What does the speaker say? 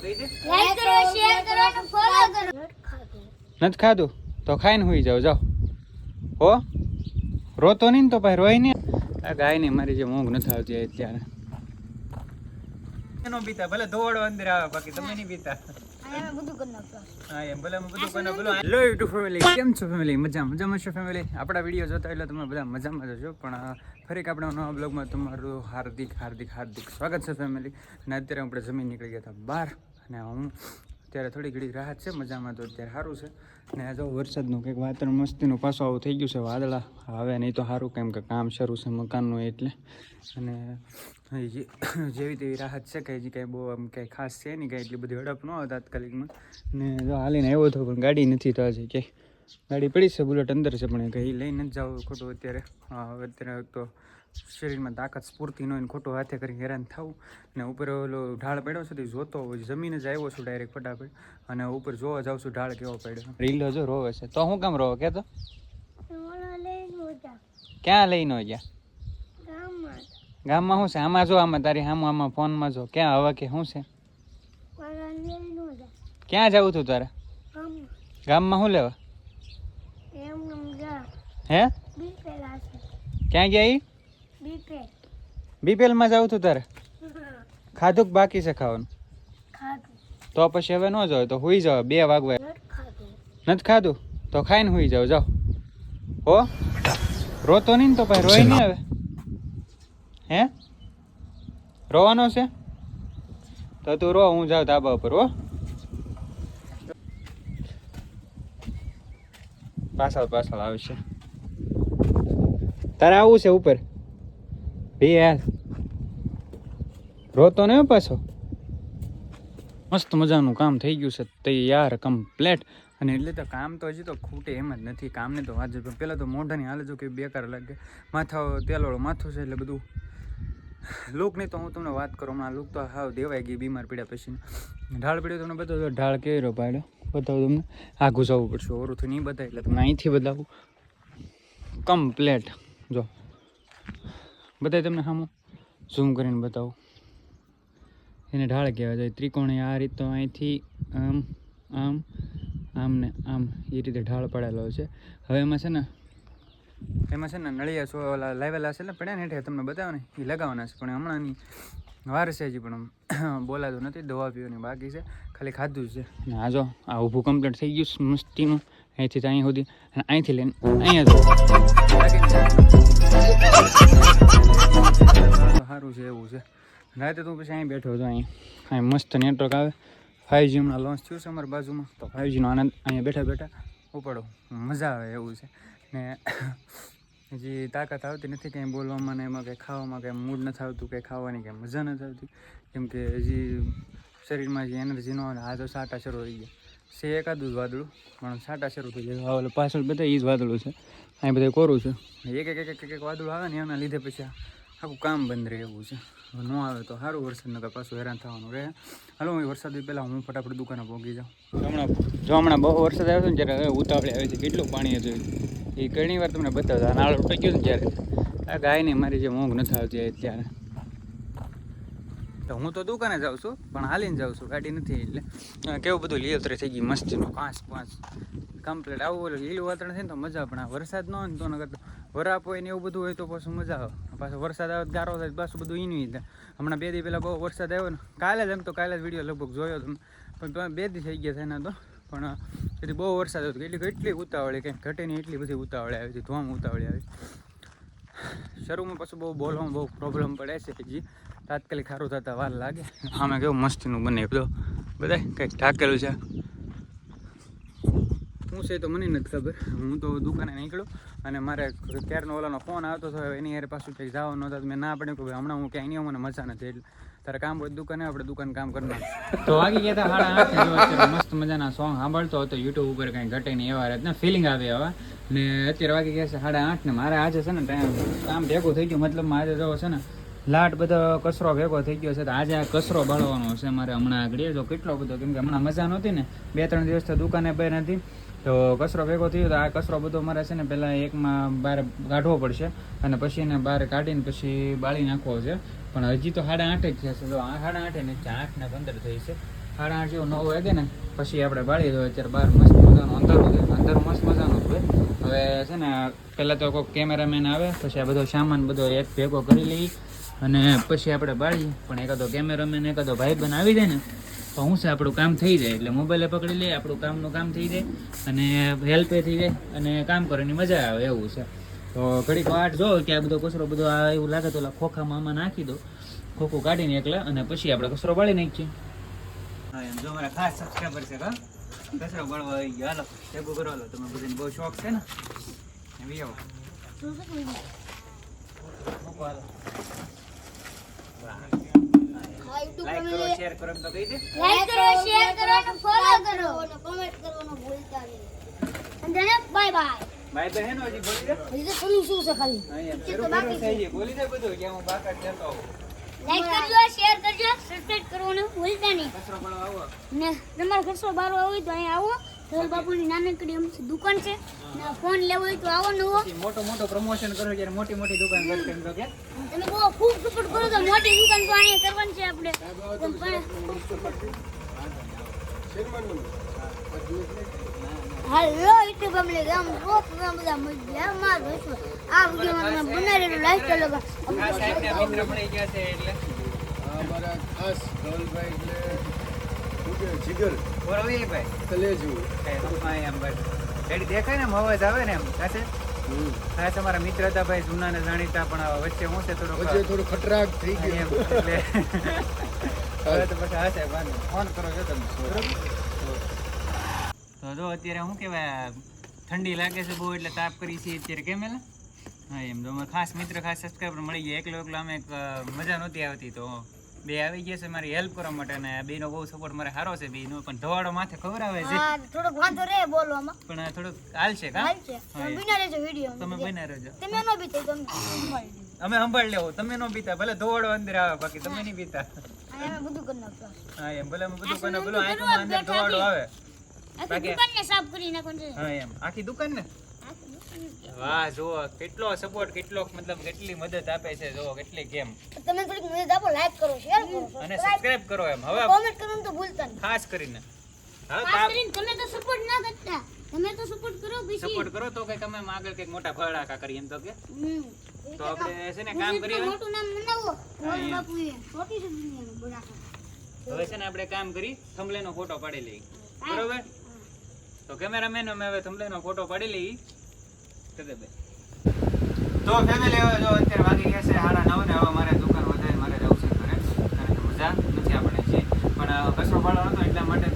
Like કરો, share કરો અને ફોલો કરો. નથી ખાધું તો ખાઈને હુઈ જાવ. જાઓ હો, રોતો નહીં ને તો ભાઈ રોય નહીં. આ ગાય ને મારી જે ઊંઘ નથી આવતી અત્યારે. એનો પીતા ભલે દોડો અંદર આવે, બાકી તમે નહીં પીતા. હા એમ ભલે અમે બધું કરી નાખો. હેલો યુટ્યુબ ફેમિલી, કેમ છો ફેમિલી? મજામાં છો ફેમિલી? આપણા વિડીયો જોતા એટલે તમે બધા મજામાં જશો. પણ ફરી એક આપણા નવા બ્લોગમાં તમારું હાર્દિક સ્વાગત છે ફેમિલી. અને અત્યારે આપણે જમીન નીકળી ગયા હતા બહાર, અને હું અત્યારે થોડી ઘડી રાહત છે, મજામાં તો અત્યારે સારું છે. ને આ જો વરસાદનું કંઈક વાતાવરણ મસ્તીનું પાછું આવું થઈ ગયું છે, વાદળા આવે નહીં તો સારું, કેમ કે કામ શરૂ છે મકાનનું એટલે. અને જેવી તેવી રાહત છે કે હજી કાંઈ બહુ આમ કંઈ ખાસ છે નહીં, કાંઈ એટલી બધી હડપ ન હોય તાત્કાલિકમાં. ને જો હાલીને આવ્યો હતો પણ ગાડી નથી, તો આજે કે ગાડી પડી છે, બુલેટ અંદર છે, પણ કંઈ લઈને જ જાવ ખોટું અત્યારે તો શરીરમાં તાકાત સ્ફૂર્તિ ન હોય ને ખોટું હાથે કરી હેરાન થવું. ને ઉપર ઓલો ઢાળ પડ્યો છે તે જોતો હોય, જમીન જ આવ્યો છું ડાયરેક્ટ ફટાફટ, અને ઉપર જોવા જાઉં છું ઢાળ કેવો પડ્યો. રીલો જો રોવે છે, તો શું કામ રોવે કે? તો ક્યાં લઈને ગયા? ગામમાં શું છે? આમાં જો, આમાં તારી આમાં ફોનમાં જો, ક્યાં હવે કે શું છે? ક્યાં જવું તું તારે? ગામમાં શું લેવા? હે ક્યાં ગયા? ઈ બીપેલમાં જવું તું તારે? ખાધું બાકી છે ખાવાનું? તો પછી હવે ન જાવ તો હુઈ જાવ, 2 વાગવા. નથી ખાધું તો ખાઈને હુઈ જાવ. જાઓ હો, રોતો નહીં ને તો ભાઈ રોય નહીં હવે. હે રોવાનો છે તો તું રો, હું જાઉં ધાબા ઉપર. હો પાછળ આવશે. તારે આવું છે ઉપર? ભી યાર રોતો ને પાછો. મસ્ત મજાનું કામ થઈ ગયું છે તૈયાર કમ્પ્લેટ. અને એટલે તો કામ તો હજી તો ખૂટે એમ જ નથી. કામને તો વાત જ પહેલાં તો મોઢાની હાલે જો કે બેકાર લાગે. તેલવાળું માથું છે એટલે બધું લુકની તો હું તમને વાત કરું હમણાં. લુક તો હાવ દેવાઈ ગઈ બીમાર પડ્યા પછી. ઢાળ પડ્યો તમને બતાવો, ઢાળ કેવો પાડ્યો બતાવું તમને. આઘું જવું પડશે, ઓરુંથી નહીં બતાવે એટલે તમને અહીંથી બતાવું કમ્પ્લેટ. જો બતાવી તમને સામું ઝૂમ કરીને બતાવું. એને ઢાળ કહેવાય જાય. ત્રિકોણી આ રીત તો અહીંથી આમ આમ આમ ને આમ એ રીતે ઢાળ પડેલો છે. હવે એમાં છે ને નળિયા છો ઓલા લાવેલા છે ને પડ્યા ને હેઠે તમને બતાવો ને, એ લગાવવાના છે. પણ હમણાંની વાર છે હજી, પણ બોલાતું નથી. દવા પીવાની બાકી છે, ખાલી ખાધું છે. ને આ જો આ ઊભું કમ્પ્લીટ થઈ ગયું મસ્તીનું, અહીંથી તો અહીં સુધી, અને અહીંથી લઈને અહીંયા જો સારું છે એવું છે. રાતે તું પછી અહીં બેઠો હતો, અહીં મસ્ત નેટવર્ક આવે. 5G હમણાં લોન્ચ થયું છે અમારી બાજુમાં, તો 5Gનો આનંદ અહીંયા બેઠા ઉપાડો, મજા આવે એવું છે. ને હજી તાકાત આવતી નથી કંઈ બોલવામાં, ને એમાં કંઈ ખાવામાં કંઈ મૂડ નથી આવતું, કંઈ ખાવાની કંઈ મજા નથી આવતી, કેમ કે હજી શરીરમાં જે એનર્જી ન હોય. આ તો સાટા શરૂ થઈ ગયા છે, એકાદું જ વાદળું પણ સાટા શરૂ થઈ જાય. ઓલે પાછળ બધા એ જ વાદળું છે, અહીં બધા કોરું છે. એક વાદળું આવે ને એના લીધે પછી આખું કામ બંધ રહે એવું છે. ન આવે તો સારું, વરસાદ નકર પાછું હેરાન થવાનું રહે. હાલો વરસાદ પહેલાં હું ફટાફટ દુકાને પહોંચી જાઉં. હમણાં બહુ વરસાદ આવ્યો છે ને ત્યારે ઉતાવળે આવે છે, કેટલું પાણી હતું એ ઘણી વાર તમને બતાવતા. નાળ ઉઠી ગયું ને ત્યારે આ ગાયને મારી જે ઊંઘ નથી આવતી ત્યારે તો હું તો દુકાને જાઉં છું, પણ હાલીને જાઉં છું, ગાડી નથી. એટલે કેવું બધું લીલોતરી થઈ ગઈ મસ્તીનું, 5 કમ્પ્લીટ. આવું લીલું વાતાવરણ થાય ને તો મજા. પણ આ વરસાદ ન હોય ને તો નકર વરાપ હોય ને એવું બધું હોય તો પાછું મજા આવે. પાછો વરસાદ આવે ગારો થાય પાછું બધું ઈનું થાય. હમણાં 2 દી પહેલાં બહુ વરસાદ આવ્યો ને, કાલે જ વિડીયો લગભગ જોયો તમે, પણ 2 દી થઈ ગયા થાય ને તો. પણ તેથી બહુ વરસાદ આવ્યો, કેટલી ઉતાવળી કંઈ ઘટે નહીં એટલી બધી ઉતાવળી આવી હતી, ધોમ ઉતાવળી આવી. શરૂમાં પાછું બહુ બોલવામાં બહુ પ્રોબ્લેમ પડે છે, હજી તાત્કાલિક સારું થતાં વાર લાગે. આમાં કેવું મસ્તીનું બને બધું, બધા કંઈક ઢાકેલું છે. શું છે તો મને નથી ખબર. હું તો દુકાને નીકળ્યો અને મારે ક્યારનો ઓલાનો ફોન આવતો હતો, એની યાર પાછું કંઈક જવાનું નહોતું. મેં ના પડ્યું કે ભાઈ હમણાં હું ક્યાંય નહીં, મને મજા નથી. એટલે તારે કામ હોય દુકાને, આપણે દુકાન કામ કરનાર. તો વાગી ગયા હતા 8:30. મસ્ત મજાના સોંગ સાંભળતો હતો યુટ્યુબ ઉપર, કંઈ ઘટે નહીં એવા રીતના ફિલિંગ આવે હવે. ને અત્યારે વાગી ગયા છે 8:30 ને મારે આજે છે ને કામ ભેગું થઈ ગયું. મતલબ આજે જો છે ને લાટ બધો કચરો ભેગો થઈ ગયો છે, તો આજે આ કચરો બાળવાનો છે મારે હમણાં આગળ. જો કેટલો બધો, કેમ કે હમણાં મજા નહોતી ને, 2-3 દિવસથી દુકાને બંધ હતી, તો કચરો ભેગો થયો. તો આ કચરો બધો મારે છે ને પહેલાં એકમાં બહાર કાઢવો પડશે, અને પછી એને બહાર કાઢીને પછી બાળી નાખવો છે. પણ હજી તો 8:30 જ થયા છે. તો 8:30 ને 8:15 થઈ છે. 8:30 જેવું 9 વાગે ને પછી આપણે બાળી દો. અત્યારે બહાર મસ્ત મજાનું અંધારું છે, અંદર મસ્ત મજાનું છે. હવે છે ને પહેલાં તો કોઈ કેમેરામેન આવે, પછી આ બધો સામાન બધો એક ભેગો કરી લઈએ અને પછી આપણે બાળીએ. પણ એકાદો કેમેરામેન એકાદો ભાઈબંધ આવી જાય ને તો હું છે આપણું કામ થઈ જાય. એટલે મોબાઈલે પકડી લઈએ, આપણું કામનું કામ થઈ જાય અને હેલ્પે થઈ જાય અને કામ કરવાની મજા આવે એવું છે. તો ઘડીક વાટ જો કે આ બધો કચરો બધો આ એવું લાગે તો ખોખામાં આમાં નાખી દો, ખોખું કાઢીને એકલા, અને પછી આપણે કચરો બાળી નાખીએ. હા એમ જો મારા ખાસ સબસ્ક્રાઈબર છે કા કચરો બાળવા આવી ગયો. હાલો ભેગું કરો. હાલો તમે બધાને બહુ શોખ છે ને એવી આવો મૂકો. હાલો લાઈક કરો, શેર કરો એમ તો કહી દે. લાઈક કરો, શેર કરો અને ફોલો કરો અને કમેન્ટ કરવાનું ભૂલતા નહીં. અને બાય બાય. ભાઈ બહેનો હજી બોલી દે. હજી તો થોડું શું છે ખાલી. અહીંયા શરૂ કરવું થઈ ગયું. બોલી દે બધું કે હું બાકાત જતો આવું. લાઈક કરજો, શેર કરજો, સબસ્ક્રાઇબ કરવાનું ભૂલતા નહીં. કચરો બાળવા આવો. ને તમારે કચરો બારવો હોય તો અહીંયા આવો. ધોલ બાપુની નાનકડી અમથી દુકાન છે. ને ફોન લેવો હોય તો આવો નવો. મોટો પ્રમોશન કરો ત્યારે મોટી દુકાન કરશે એમ તો કે તમે બહુ ખૂબ સપોર્ટ કરો તો મોટી દુકાન તો અહીંયા કરવાની છે આપણે. હાલો યુટ્યુબ ફેમિલી ગામ બધા મળી ગયા. માર ભેસો આ વિડીયોમાં બનાવેલું લાઈસ્ટાઈલ લગા આ સાહેબના મિત્ર મળી ગયા છે એટલે અમારા ખાસ ધવલભાઈ એટલે શું કે જીગર બોરવી ભાઈ કલેજુ એમ ભાઈ રેડી દેખાય ને અવાજ આવે ને એમ કાશે ખાસ અમારા મિત્ર હતા ભાઈ, જૂના ને જાણીતા, પણ વચ્ચે હું છે થોડું ખટરાક થઈ ગયું એમ એટલે હવે તો પછી હશે ફોન કરો છો તમે બરોબર. તો જો અત્યારે શું કહેવાય ઠંડી લાગે છે બહુ એટલે તાપ કરી છે અત્યારે કેમ એલા. હા એમ તો અમારે ખાસ મિત્ર ખાસ સબસ્ક્રાઈબર મળી ગયા. એકલો અમે મજા નહોતી આવતી તો બે આવી ગયા છે મારી હેલ્પ કરવા માટે, અને બેનો બહુ સપોર્ટ મારે સારો છે. બેનો પણ ધવાડો માથે ખબર આવે છે હા થોડોક વાંધો રહે બોલવામાં પણ થોડુંક હાલશે કા હાલ છે. તમે બિના રહેજો વિડીયો તમે બન્યા રહેજો. તમે નો બી થઈ તમે સંભાળી લો. અમે સંભાળ લેવું, તમે નો પીતા ભલે ધોવાડો અંદર આવે બાકી તમે નહીં પીતા. અને અમે બધું કરી નાખશું. હા એમ ભલે અમે બધું કરીને પેલો આંખમાં અંદર ધોવાડો આવે આખી દુકાનને સાફ કરી નાખવાનું છે. હા એમ આખી દુકાન ને. વાહ જુઓ કેટલો સપોર્ટ, કેટલો મતલબ કેટલી મદદ આપે છે, જુઓ કેટલી કેમ. તમે થોડીક મદદ આપો, લાઈક કરો, શેર કરો અને સબસ્ક્રાઇબ કરો એમ. હવે કોમેન્ટ કરવાનું તો ભૂલતા નહીં. ખાસ કરીને ખાસ કરીને તમે તો સપોર્ટ ના કરતા, તમે તો સપોર્ટ કરો પછી સપોર્ટ કરો તો કઈક અમે આગળ કઈક મોટા ભડાકા કરીએ એમ તો કે તો આપણે છે ને કામ મુઝિકનું કરીએ. મોટું નામ બનાવો ધોલ બાપુએ છોટી છે દુનિયાનું બનાવો. હવે છે ને આપણે કામ કરી થંબલેનો ફોટો પાડી લઈએ બરોબર. તો કેમેરામેન અમે હવે થંબલેનો ફોટો પાડી લઈએ. તો ફેમિલી હવે જો અત્યારે વાગી ગયા છે 9:30 ને હવે મારે દુકાન વધારે મારે જવું છે ઘરે, કારણ કે મજા નથી આપણે છે પણ કચરો પાડવાનો હતો એટલા માટે